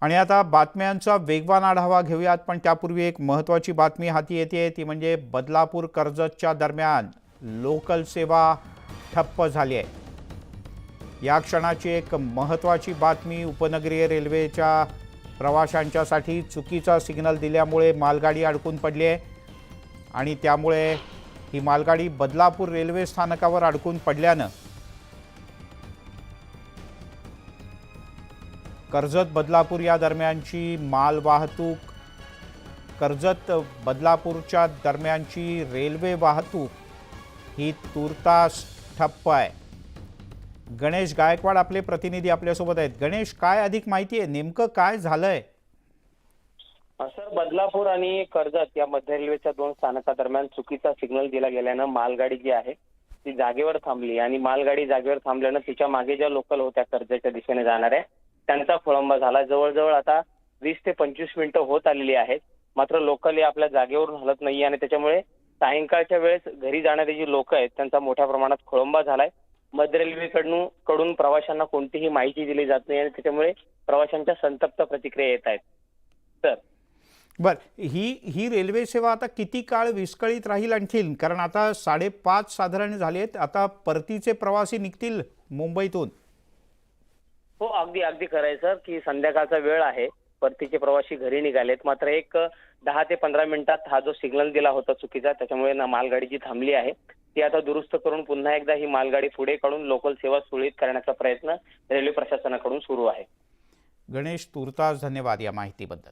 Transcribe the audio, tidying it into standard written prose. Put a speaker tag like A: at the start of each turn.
A: आणि आता बातम्यांचा वेगवान आढावा घेऊयात, पण त्यापूर्वी एक महत्त्वाची बातमी हाती येते, ती म्हणजे बदलापूर कर्जतच्या दरम्यान लोकल सेवा ठप्प झाली आहे। या क्षणाची एक महत्त्वाची बातमी, उपनगरीय रेल्वेच्या प्रवाशांच्यासाठी चुकीचा सिग्नल दिल्यामुळे मालगाडी अडकून पडली आहे आणि त्यामुळे ही मालगाडी बदलापूर रेल्वे स्थानकावर अडकून पडल्यानं कर्जत बदलापूर या दरम्यानची माल वाहतूक, कर्जत बदलापूरच्या दरम्यानची रेल्वे वाहतूक ही तूर्तास ठप्प आहे। गणेश गायकवाड आपले प्रतिनिधी आपल्यासोबत आहेत। गणेश, काय अधिक माहिती आहे, नेमकं काय झालंय?
B: सर, बदलापूर आणि कर्जत या मध्य रेल्वेच्या दोन स्थानकादरम्यान चुकीचा सिग्नल दिला गेल्यानं मालगाडी जी आहे ती जागेवर थांबली आणि मालगाडी जागेवर थांबल्यानं तिच्या मागे ज्या लोकल होत्या कर्जतच्या दिशेने जाणाऱ्या त्यांचा खोळंबा झाला। जवळजवळ आता 20 ते 25 मिनिटं होत आलेली आहेत, मात्र लोकल ही आपल्या जागेवरून हलत नाहीये आणि त्याच्यामुळे सायंकाळच्या वेळेस घरी जाणारी जी लोक आहेत त्यांचा मोठ्या प्रमाणात खोळंबा झालाय। मध्य रेल्वेकडून प्रवाशांना कोणतीही माहिती दिली जात नाही आणि त्याच्यामुळे प्रवाशांच्या संतप्त प्रतिक्रिया येत आहेत। तर
A: बर, ही रेल्वे सेवा आता किती काळ विस्कळीत राहील आणखीन? कारण आता 5:30 साधारण झालेत, आता परतीचे प्रवासी निघतील मुंबईतून।
B: हो, अगदी खरं आहे सर, की संध्याकाळचा वेळ आहे, परतीचे प्रवासी घरी निघालेत, मात्र एक 10 ते 15 मिनिटात हा जो सिग्नल दिला होता चुकीचा, त्याच्यामुळे मालगाडी जी थांबली आहे ती आता दुरुस्त करून पुन्हा एकदा ही मालगाडी पुढे काढून लोकल सेवा सुरळीत करण्याचा प्रयत्न रेल्वे प्रशासनाकडून सुरू आहे।
A: गणेश, तूर्तास धन्यवाद या माहितीबद्दल।